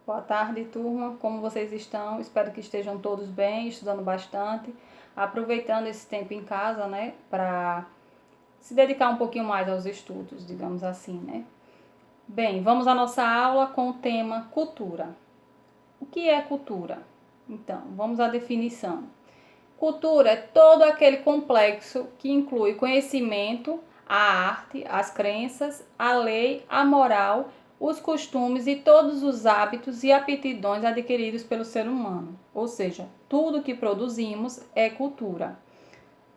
Boa tarde, turma. Como vocês estão? Espero que estejam todos bem, estudando bastante, aproveitando esse tempo em casa, né, para se dedicar um pouquinho mais aos estudos, digamos assim, né? Bem, vamos à nossa aula com o tema cultura. O que é cultura? Então, vamos à definição. Cultura é todo aquele complexo que inclui conhecimento, a arte, as crenças, a lei, a moral, os costumes e todos os hábitos e aptidões adquiridos pelo ser humano. Ou seja, tudo que produzimos é cultura.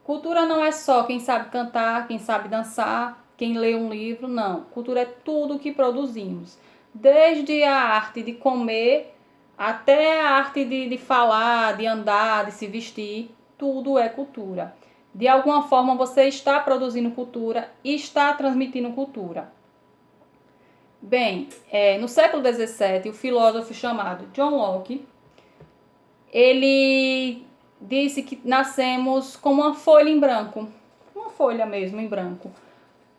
Cultura não é só quem sabe cantar, quem sabe dançar, quem lê um livro, não. Cultura é tudo que produzimos. Desde a arte de comer até a arte de falar, de andar, de se vestir, tudo é cultura. De alguma forma você está produzindo cultura e está transmitindo cultura. Bem, no século XVII, o filósofo chamado John Locke, ele disse que nascemos como uma folha em branco. Uma folha mesmo em branco.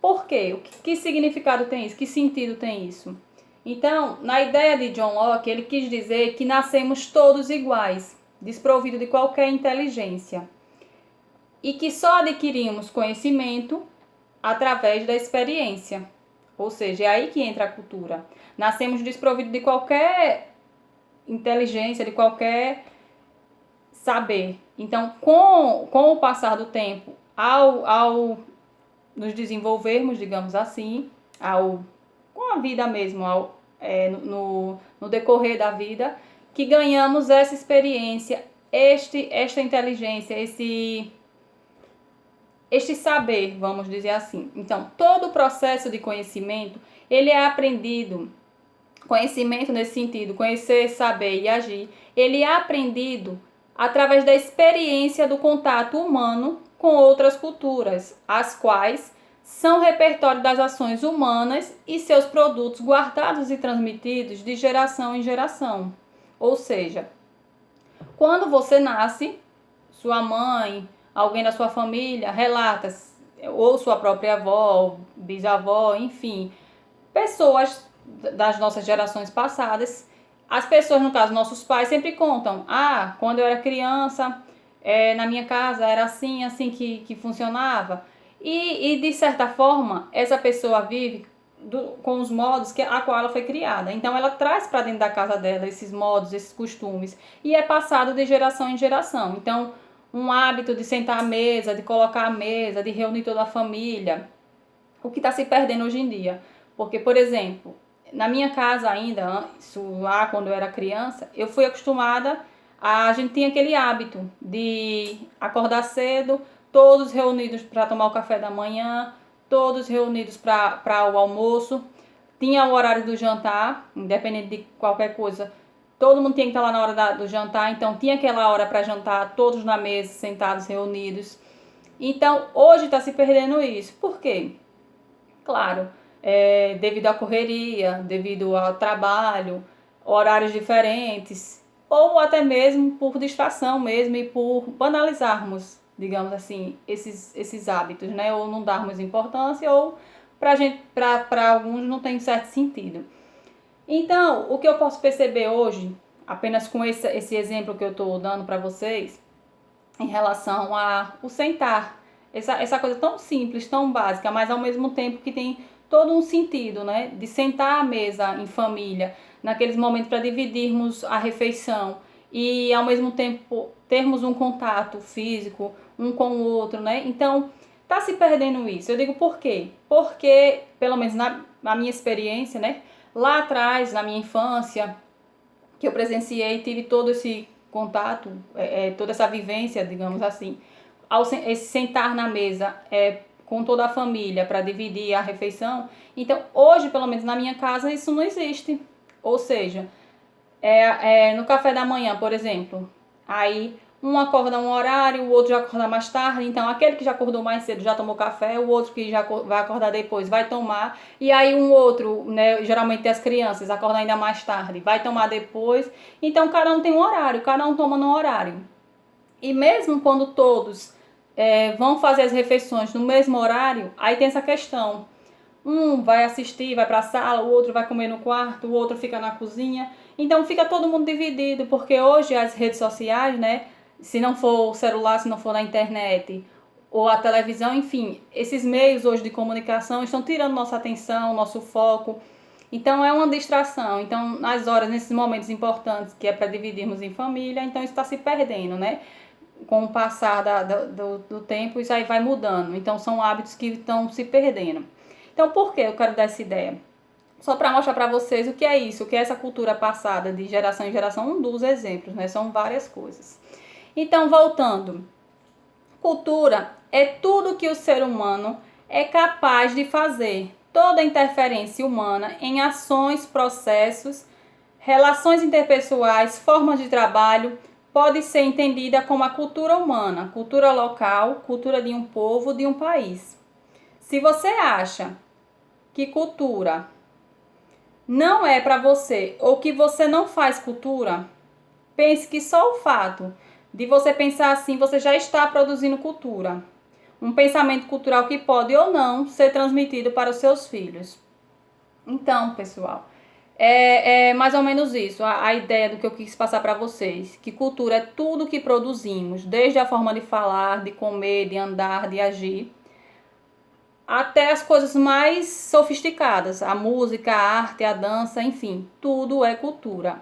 Por quê? Que significado tem isso? Que sentido tem isso? Então, na ideia de John Locke, ele quis dizer que nascemos todos iguais, desprovidos de qualquer inteligência. E que só adquirimos conhecimento através da experiência. Ou seja, é aí que entra a cultura. Nascemos desprovidos de qualquer inteligência, de qualquer saber. Então, com o passar do tempo, ao nos desenvolvermos, digamos assim, com a vida mesmo, no decorrer da vida, que ganhamos essa experiência, esta inteligência, este saber, vamos dizer assim. Então, todo o processo de conhecimento, ele é aprendido, conhecimento nesse sentido, conhecer, saber e agir, ele é aprendido através da experiência do contato humano com outras culturas, as quais são repertório das ações humanas e seus produtos guardados e transmitidos de geração em geração. Ou seja, quando você nasce, sua mãe, alguém da sua família relata, ou sua própria avó, bisavó, enfim, pessoas das nossas gerações passadas, as pessoas, no caso, nossos pais, sempre contam, quando eu era criança, na minha casa era assim que funcionava. E de certa forma, essa pessoa vive com os modos a qual ela foi criada. Então, ela traz para dentro da casa dela esses modos, esses costumes, e é passado de geração em geração. Então, um hábito de sentar à mesa, de colocar a mesa, de reunir toda a família, o que está se perdendo hoje em dia. Porque, por exemplo, na minha casa ainda, isso lá quando eu era criança, eu fui acostumada, a gente tinha aquele hábito de acordar cedo, todos reunidos para tomar o café da manhã, todos reunidos para o almoço, tinha o horário do jantar, independente de qualquer coisa, todo mundo tinha que estar lá na hora do jantar, então tinha aquela hora para jantar, todos na mesa, sentados, reunidos. Então, hoje está se perdendo isso. Por quê? Claro, devido à correria, devido ao trabalho, horários diferentes, ou até mesmo por distração mesmo e por banalizarmos, digamos assim, esses hábitos, né? Ou não darmos importância, ou para alguns não tem certo sentido. Então, o que eu posso perceber hoje, apenas com esse exemplo que eu estou dando para vocês, em relação ao sentar, essa coisa tão simples, tão básica, mas ao mesmo tempo que tem todo um sentido, né? De sentar à mesa em família, naqueles momentos para dividirmos a refeição e ao mesmo tempo termos um contato físico um com o outro, né? Então, tá se perdendo isso. Eu digo por quê? Porque, pelo menos na minha experiência, né? Lá atrás, na minha infância, que eu presenciei, tive todo esse contato, toda essa vivência, digamos assim, esse sentar na mesa com toda a família para dividir a refeição. Então, hoje, pelo menos na minha casa, isso não existe. Ou seja, no café da manhã, por exemplo, aí um acorda um horário, o outro já acorda mais tarde, então aquele que já acordou mais cedo já tomou café, o outro que já vai acordar depois vai tomar, e aí um outro, né, geralmente as crianças acordam ainda mais tarde, vai tomar depois, então cada um tem um horário, cada um toma no horário. E mesmo quando todos vão fazer as refeições no mesmo horário, aí tem essa questão. Um vai assistir, vai para a sala, o outro vai comer no quarto, o outro fica na cozinha. Então fica todo mundo dividido, porque hoje as redes sociais, né, se não for o celular, se não for na internet ou a televisão, enfim, esses meios hoje de comunicação estão tirando nossa atenção, nosso foco. Então é uma distração. Então, nas horas, nesses momentos importantes que é para dividirmos em família, então isso está se perdendo, né? Com o passar do tempo, isso aí vai mudando. Então são hábitos que estão se perdendo. Então, por que eu quero dar essa ideia? Só para mostrar para vocês o que é isso, o que é essa cultura passada de geração em geração, um dos exemplos, né? São várias coisas. Então, voltando. Cultura é tudo que o ser humano é capaz de fazer. Toda interferência humana em ações, processos, relações interpessoais, formas de trabalho, pode ser entendida como a cultura humana, cultura local, cultura de um povo, de um país. Se você acha que cultura não é para você ou que você não faz cultura, pense que só o fato de você pensar assim, você já está produzindo cultura. Um pensamento cultural que pode ou não ser transmitido para os seus filhos. Então, pessoal, é mais ou menos isso, a ideia do que eu quis passar para vocês. Que cultura é tudo que produzimos, desde a forma de falar, de comer, de andar, de agir, até as coisas mais sofisticadas, a música, a arte, a dança, enfim, tudo é cultura.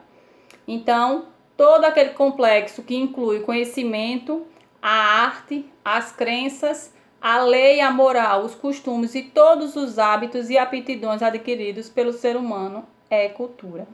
Então, todo aquele complexo que inclui o conhecimento, a arte, as crenças, a lei, a moral, os costumes e todos os hábitos e aptidões adquiridos pelo ser humano é cultura.